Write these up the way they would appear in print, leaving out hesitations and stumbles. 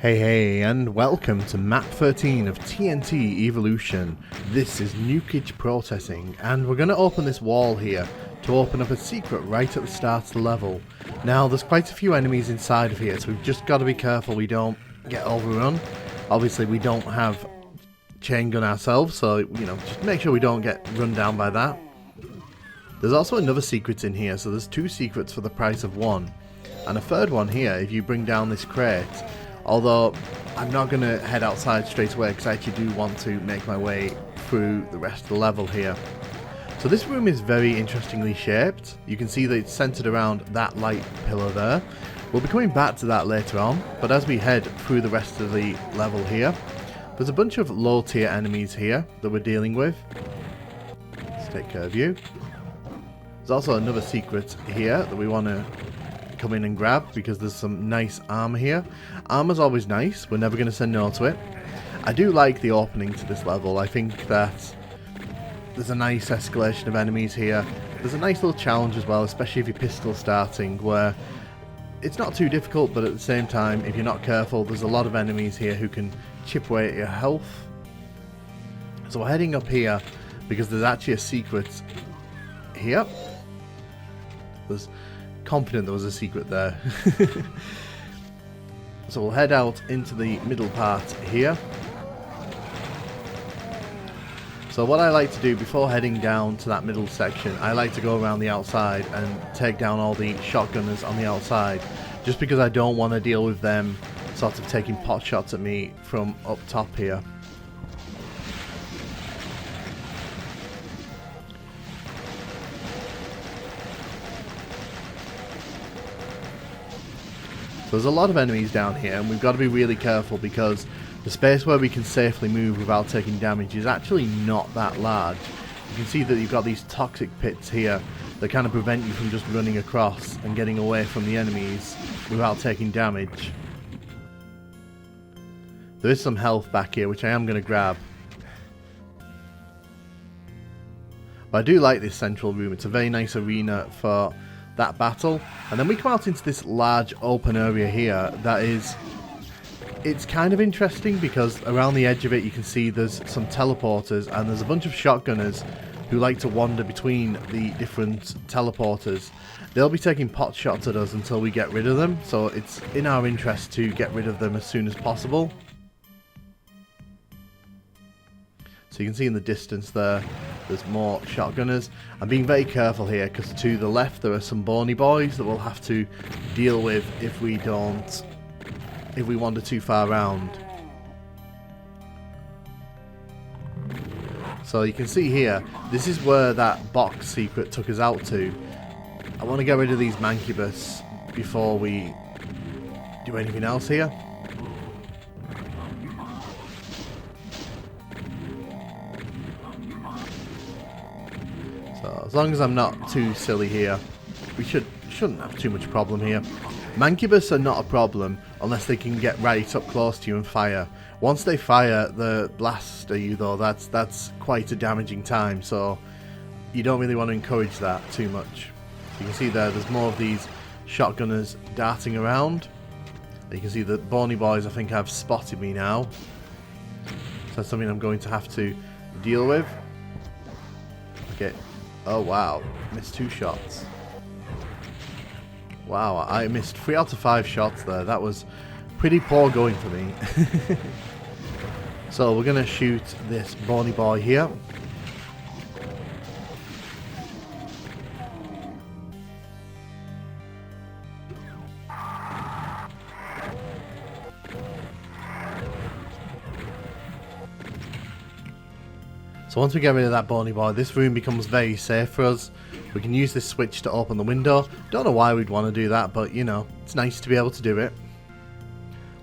Hey, and welcome to map 13 of TNT Evilution. This is Nukage Processing, and we're going to open this wall here to open up a secret right at the start of the level. Now, there's quite a few enemies inside of here, so we've just got to be careful we don't get overrun. Obviously, we don't have chain gun ourselves, so, just make sure we don't get run down by that. There's also another secret in here, so there's two secrets for the price of one. And a third one here, if you bring down this crate. Although, I'm not going to head outside straight away because I actually do want to make my way through the rest of the level here. So this room is very interestingly shaped. You can see that it's centered around that light pillar there. We'll be coming back to that later on, but as we head through the rest of the level here, there's a bunch of low tier enemies here that we're dealing with. Let's take care of you. There's also another secret here that we want to come in and grab because there's some nice armor here. Armor's always nice, we're never going to say no to it. I do like the opening to this level. I think that there's a nice escalation of enemies here. There's a nice little challenge as well, especially if you're pistol starting, where it's not too difficult, but at the same time, if you're not careful, there's a lot of enemies here who can chip away at your health. So we're heading up here because there's actually a secret here. There's confident there was a secret there. So we'll head out into the middle part here. So what I like to do before heading down to that middle section, I like to go around the outside and take down all the shotgunners on the outside, just because I don't want to deal with them sort of taking pot shots at me from up top here. There's a lot of enemies down here, and we've got to be really careful because the space where we can safely move without taking damage is actually not that large. You can see that you've got these toxic pits here that kind of prevent you from just running across and getting away from the enemies without taking damage. There is some health back here, which I am going to grab. But I do like this central room. It's a very nice arena for that battle. And then we come out into this large open area here that is, it's kind of interesting because around the edge of it you can see there's some teleporters and there's a bunch of shotgunners who like to wander between the different teleporters. They'll be taking pot shots at us until we get rid of them, so it's in our interest to get rid of them as soon as possible. So you can see in the distance there, there's more shotgunners. I'm being very careful here because to the left there are some bony boys that we'll have to deal with if we wander too far around. So you can see here, this is where that box secret took us out to. I want to get rid of these mancubus before we do anything else here. So as long as I'm not too silly here, we shouldn't have too much problem here. Mancubus are not a problem unless they can get right up close to you and fire. Once they fire the blast at you though, that's quite a damaging time, so you don't really want to encourage that too much. You can see there's more of these shotgunners darting around. You can see the bony boys I think have spotted me now. So that's something I'm going to have to deal with. Okay. Oh wow, missed 2 shots. Wow, I missed 3 out of 5 shots there. That was pretty poor going for me. So we're going to shoot this bony boy here. So once we get rid of that bony boy, this room becomes very safe for us. We can use this switch to open the window. Don't know why we'd want to do that, but it's nice to be able to do it.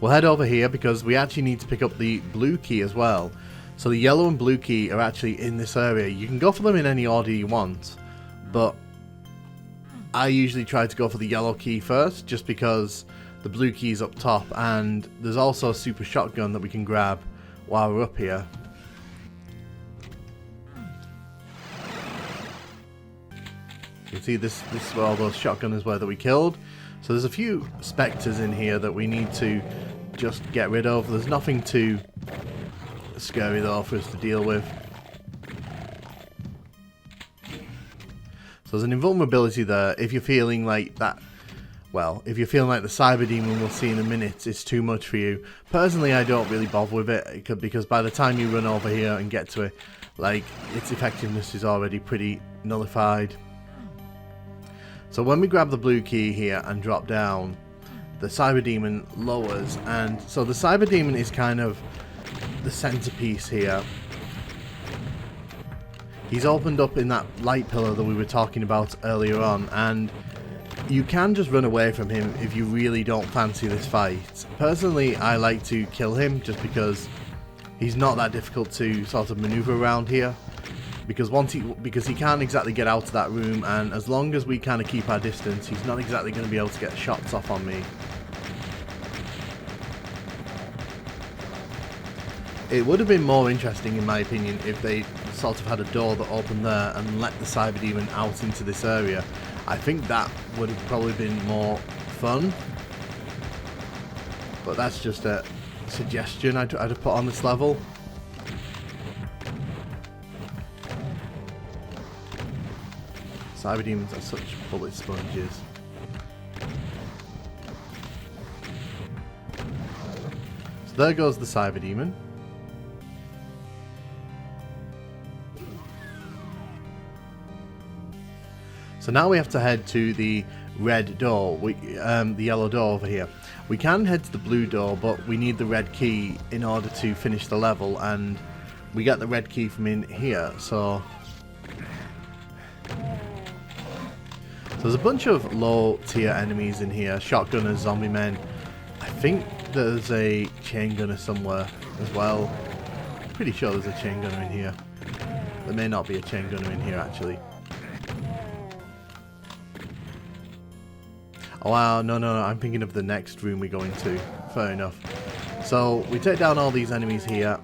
We'll head over here because we actually need to pick up the blue key as well. So the yellow and blue key are actually in this area. You can go for them in any order you want, but I usually try to go for the yellow key first just because the blue key is up top, and there's also a super shotgun that we can grab while we're up here. You can see this is where all those shotgunners were that we killed. So there's a few spectres in here that we need to just get rid of. There's nothing too scary though for us to deal with. So there's an invulnerability there. If you're feeling like that, well, if you're feeling like the Cyberdemon we'll see in a minute is too much for you. Personally, I don't really bother with it, because by the time you run over here and get to it, like, its effectiveness is already pretty nullified. So when we grab the blue key here and drop down, the Cyberdemon lowers, and so the Cyberdemon is kind of the centerpiece here. He's opened up in that light pillar that we were talking about earlier on, and you can just run away from him if you really don't fancy this fight. Personally, I like to kill him just because he's not that difficult to sort of maneuver around here. Because he can't exactly get out of that room, and as long as we kind of keep our distance, he's not exactly going to be able to get shots off on me. It would have been more interesting, in my opinion, if they sort of had a door that opened there and let the Cyberdemon out into this area. I think that would have probably been more fun. But that's just a suggestion I'd have put on this level. Cyberdemons are such bullet sponges. So there goes the Cyberdemon. So now we have to head to the red door, the yellow door over here. We can head to the blue door, but we need the red key in order to finish the level, and we get the red key from in here, so there's a bunch of low tier enemies in here, shotgunners, zombie men. I think there's a chain gunner somewhere as well. I'm pretty sure there's a chain gunner in here. There may not be a chain gunner in here actually. Oh wow, no, I'm thinking of the next room we go into. Fair enough. So we take down all these enemies here,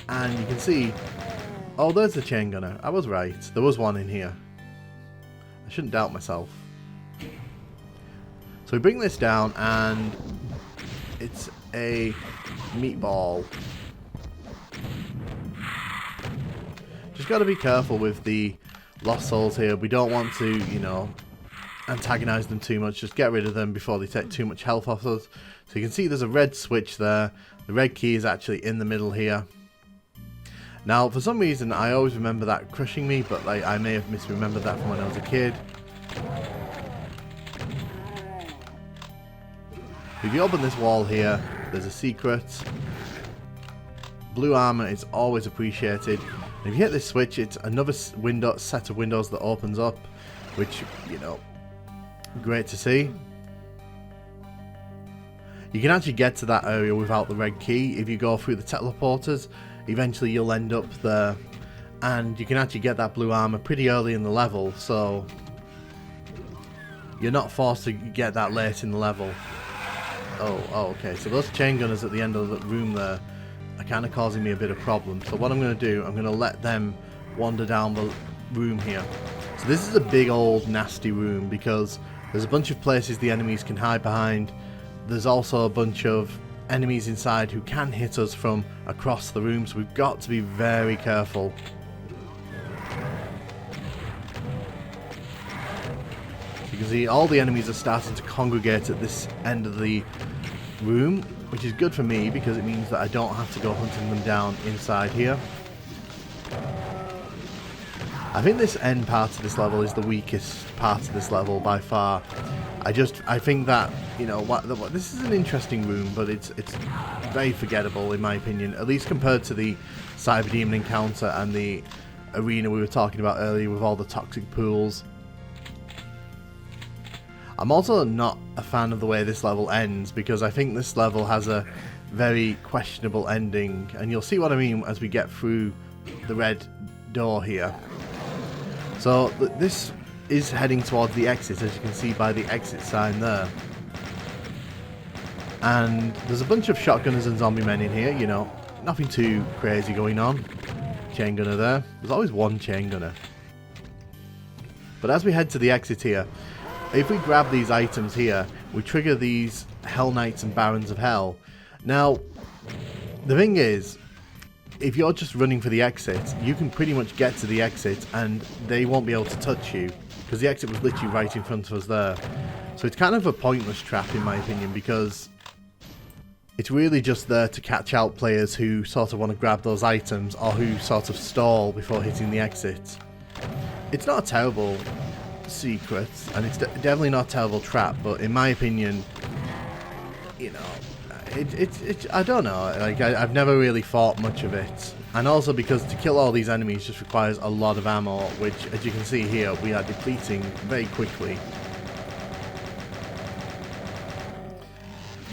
and you can see, oh, there's a chain gunner. I was right, there was one in here. I shouldn't doubt myself. So we bring this down, and it's a meatball. Just got to be careful with the lost souls here. We don't want to, you know, antagonize them too much. Just get rid of them before they take too much health off us. So you can see there's a red switch there. The red key is actually in the middle here. Now, for some reason, I always remember that crushing me, but like I may have misremembered that from when I was a kid. If you open this wall here, there's a secret. Blue armor is always appreciated. And if you hit this switch, it's another set of windows that opens up, which, you know, great to see. You can actually get to that area without the red key. If you go through the teleporters, eventually you'll end up there, and you can actually get that blue armor pretty early in the level, so you're not forced to get that late in the level. Oh, okay, so those chain gunners at the end of the room there are kind of causing me a bit of problem. So what I'm going to do, I'm going to let them wander down the room here. So this is a big old nasty room because there's a bunch of places the enemies can hide behind. There's also a bunch of enemies inside who can hit us from across the room, so we've got to be very careful. You can see all the enemies are starting to congregate at this end of the room, which is good for me because it means that I don't have to go hunting them down inside here. I think this end part of this level is the weakest part of this level by far. I think that, you know, this is an interesting room, but it's very forgettable in my opinion, at least compared to the Cyberdemon encounter and the arena we were talking about earlier with all the toxic pools. I'm also not a fan of the way this level ends, because I think this level has a very questionable ending, and you'll see what I mean as we get through the red door here. So this is heading towards the exit, as you can see by the exit sign there. And there's a bunch of shotgunners and zombie men in here, you know, nothing too crazy going on. Chain gunner there. There's always one chain gunner. But as we head to the exit here, if we grab these items here, we trigger these Hell Knights and Barons of Hell, Now, the thing is, if you're just running for the exit, you can pretty much get to the exit and they won't be able to touch you, because the exit was literally right in front of us there. So it's kind of a pointless trap in my opinion, because it's really just there to catch out players who sort of want to grab those items or who sort of stall before hitting the exit. It's not a terrible secret, and it's definitely not a terrible trap, but in my opinion, you know, I don't know, like, I've never really thought much of it. And also because to kill all these enemies just requires a lot of ammo, which, as you can see here, we are depleting very quickly.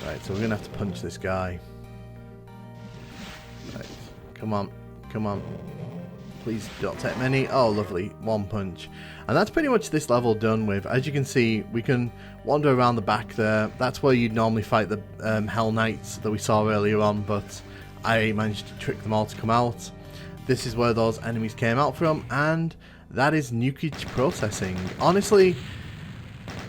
Right, so we're going to have to punch this guy. Right, come on, come on. Please don't take many. Oh, lovely. One punch. And that's pretty much this level done with. As you can see, we can wander around the back there. That's where you'd normally fight the Hell Knights that we saw earlier on, but I managed to trick them all to come out. This is where those enemies came out from, and that is Nukage Processing. Honestly,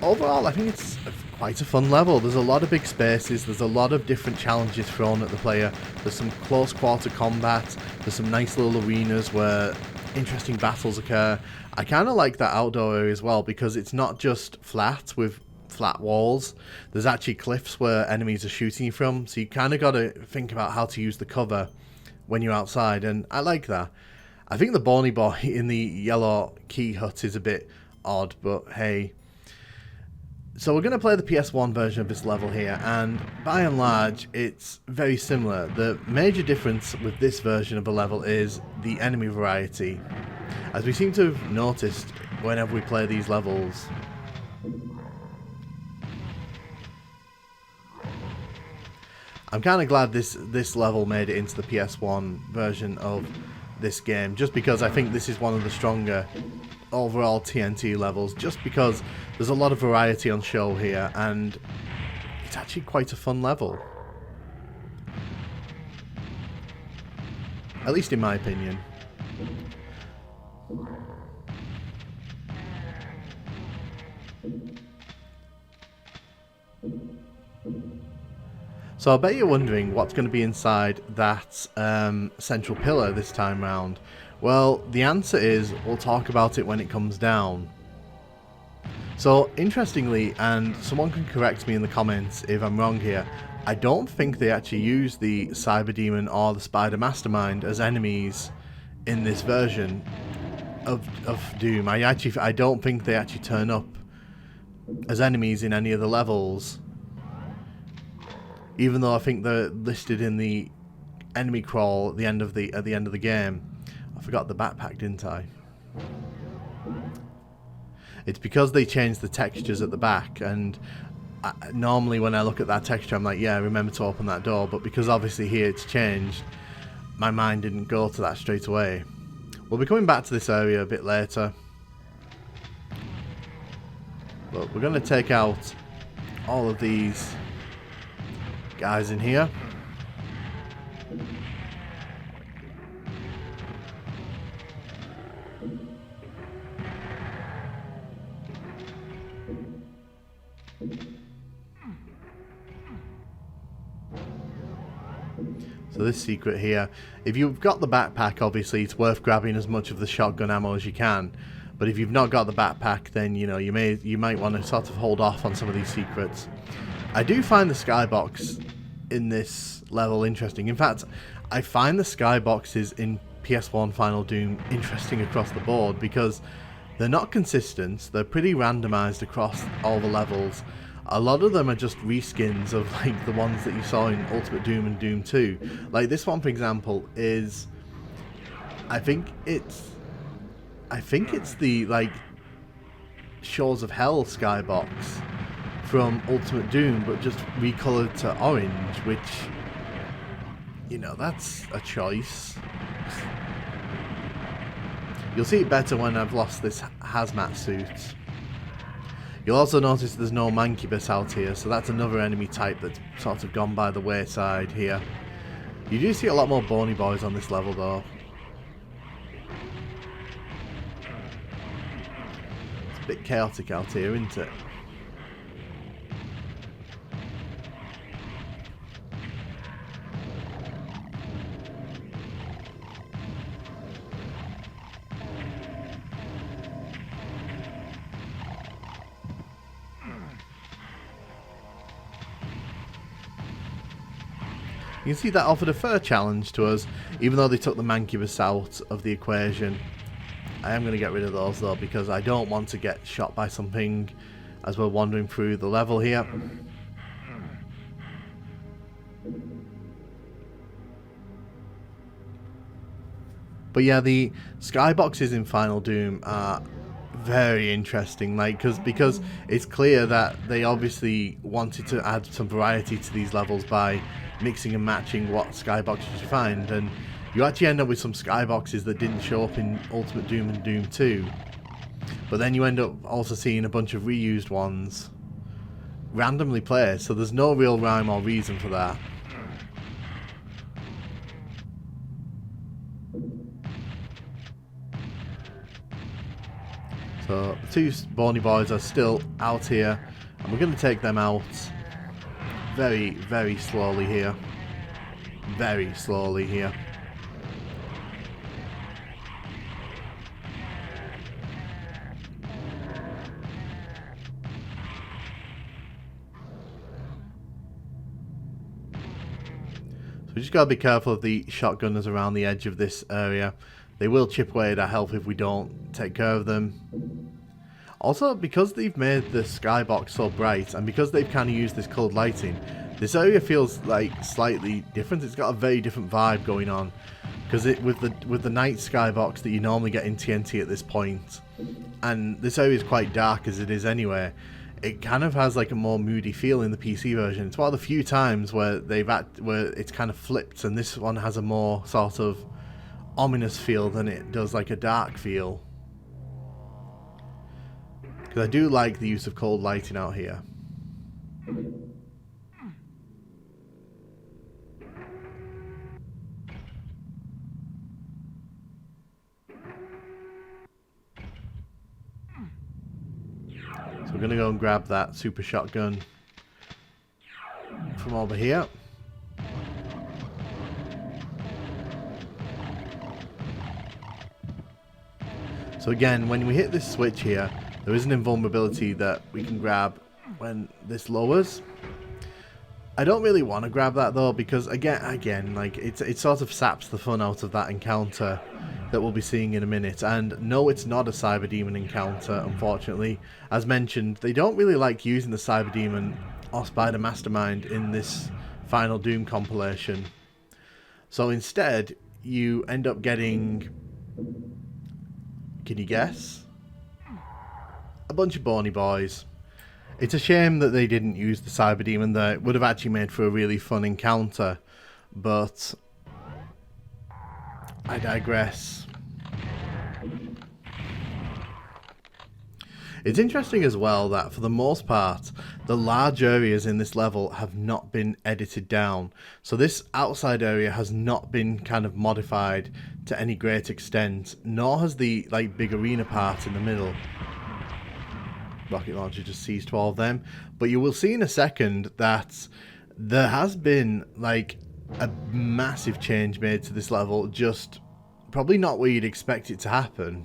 overall, I think it's quite a fun level. There's a lot of big spaces, there's a lot of different challenges thrown at the player, there's some close quarter combat, there's some nice little arenas where interesting battles occur. I kind of like that outdoor area as well, because it's not just flat with flat walls, there's actually cliffs where enemies are shooting you from, so you kind of got to think about how to use the cover when you're outside, and I like that. I think the Bony Boy in the yellow key hut is a bit odd, but hey. So we're going to play the PS1 version of this level here, and by and large it's very similar. The major difference with this version of the level is the enemy variety, as we seem to have noticed whenever we play these levels. I'm kind of glad this level made it into the PS1 version of this game, just because I think this is one of the stronger overall TNT levels, just because there's a lot of variety on show here, and it's actually quite a fun level. At least in my opinion. So I bet you're wondering what's going to be inside that central pillar this time round. Well, the answer is we'll talk about it when it comes down. So, interestingly, and someone can correct me in the comments if I'm wrong here, I don't think they actually use the Cyberdemon or the Spider Mastermind as enemies in this version of Doom. I don't think they actually turn up as enemies in any of the levels, even though I think they're listed in the enemy crawl at the end of the game. I forgot the backpack, didn't I? It's because they changed the textures at the back, and normally when I look at that texture I'm like, yeah, remember to open that door, but because obviously here it's changed, my mind didn't go to that straight away. We'll be coming back to this area a bit later, but we're going to take out all of these guys in here. So this secret here, if you've got the backpack, obviously it's worth grabbing as much of the shotgun ammo as you can, but if you've not got the backpack, then you know you might want to sort of hold off on some of these secrets. I do find the skybox in this level interesting. In fact, I find the skyboxes in PS1 Final Doom interesting across the board, because they're not consistent, they're pretty randomized across all the levels. A lot of them are just reskins of like the ones that you saw in Ultimate Doom and Doom 2. Like this one, for example, is I think it's the like Shores of Hell skybox from Ultimate Doom, but just recolored to orange, which, you know, that's a choice. You'll see it better when I've lost this hazmat suit. You'll also notice there's no Mancubus out here, so that's another enemy type that's sort of gone by the wayside here. You do see a lot more bony boys on this level though. It's a bit chaotic out here, isn't it? You can see that offered a fair challenge to us, even though they took the Mancubus out of the equation. I am going to get rid of those though, because I don't want to get shot by something as we're wandering through the level here. But yeah, the skyboxes in Final Doom are very interesting, like because it's clear that they obviously wanted to add some variety to these levels by mixing and matching what skyboxes you find, and you actually end up with some skyboxes that didn't show up in Ultimate Doom and Doom 2. But then you end up also seeing a bunch of reused ones randomly placed, so there's no real rhyme or reason for that. So the two bony boys are still out here, and we're going to take them out very, very slowly here. Very slowly here. So we just got to be careful of the shotgunners around the edge of this area. They will chip away at our health if we don't take care of them. Also, because they've made the skybox so bright, and because they've kind of used this coloured lighting, this area feels like slightly different. It's got a very different vibe going on, because with the night skybox that you normally get in TNT at this point, and this area is quite dark as it is anyway, it kind of has like a more moody feel in the PC version. It's one of the few times where where it's kind of flipped, and this one has a more sort of ominous feel than it does like a dark feel. Because I do like the use of cold lighting out here. So we're going to go and grab that super shotgun from over here. So again, when we hit this switch here, there is an invulnerability that we can grab when this lowers. I don't really want to grab that though, because again, like it sort of saps the fun out of that encounter that we'll be seeing in a minute. And no, it's not a Cyberdemon encounter, unfortunately. As mentioned, they don't really like using the Cyberdemon or Spider Mastermind in this Final Doom compilation. So instead, you end up getting, can you guess? A bunch of bony boys. It's a shame that they didn't use the Cyberdemon there. It would have actually made for a really fun encounter, but I digress. It's interesting as well that for the most part, the large areas in this level have not been edited down. So this outside area has not been kind of modified to any great extent, nor has the like big arena part in the middle. Rocket launcher just seized all of them. But you will see in a second that there has been like a massive change made to this level, just probably not where you'd expect it to happen.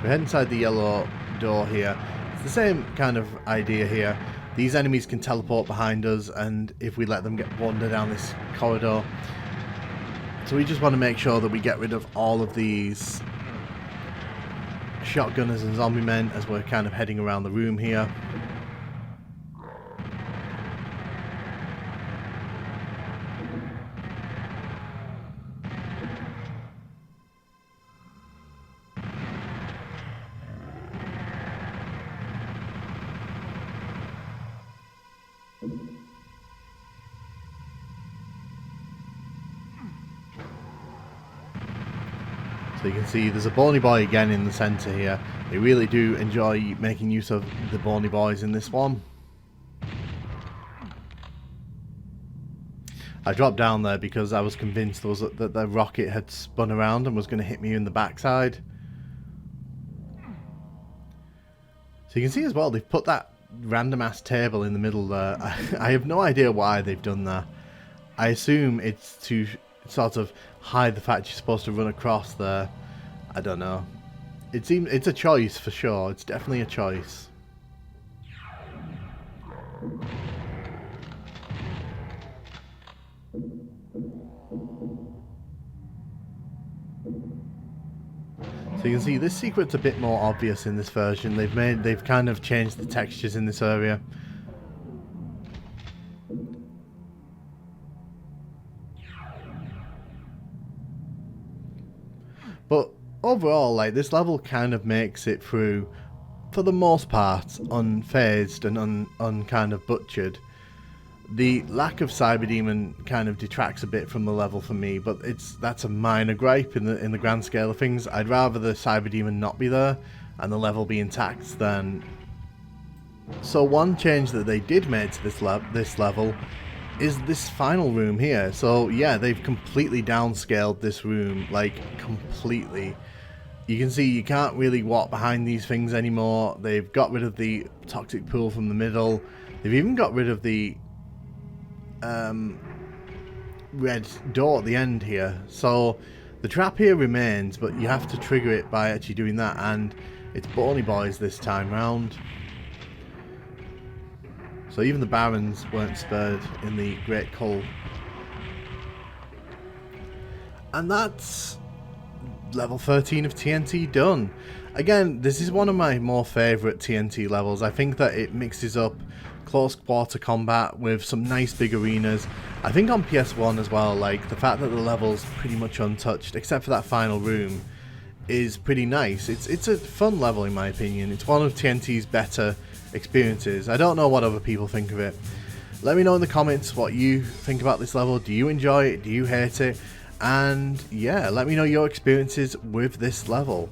We head inside the yellow door here. It's the same kind of idea here. These enemies can teleport behind us, and if we let them wander down this corridor. So we just want to make sure that we get rid of all of these shotgunners and zombie men as we're kind of heading around the room here. So you can see there's a bony boy again in the centre here. They really do enjoy making use of the bony boys in this one. I dropped down there because I was convinced that the rocket had spun around and was going to hit me in the backside. So you can see as well, they've put that random ass table in the middle there. I have no idea why they've done that. I assume it's to sort of hide the fact you're supposed to run across there. I don't know. it's a choice for sure. It's definitely a choice. So you can see this secret's a bit more obvious in this version. They've kind of changed the textures in this area. But overall, like, this level kind of makes it through, for the most part, unfazed and kind of butchered. The lack of Cyberdemon kind of detracts a bit from the level for me, but that's a minor gripe in the grand scale of things. I'd rather the Cyberdemon not be there and the level be intact than... So one change that they did make to this level is this final room here. So yeah, they've completely downscaled this room, like completely. You can see you can't really walk behind these things anymore. They've got rid of the toxic pool from the middle. They've even got rid of the red door at the end here. So the trap here remains, but you have to trigger it by actually doing that, and it's Bony Boys this time round. So even the Barons weren't spared in the Great Cull. And that's level 13 of TNT done. Again, this is one of my more favourite TNT levels. I think that it mixes up close quarter combat with some nice big arenas. I think on PS1 as well, like, the fact that the level's pretty much untouched, except for that final room, is pretty nice. It's a fun level in my opinion. It's one of TNT's better experiences. I don't know what other people think of it. Let me know in the comments what you think about this level. Do you enjoy it? Do you hate it? And yeah, let me know your experiences with this level.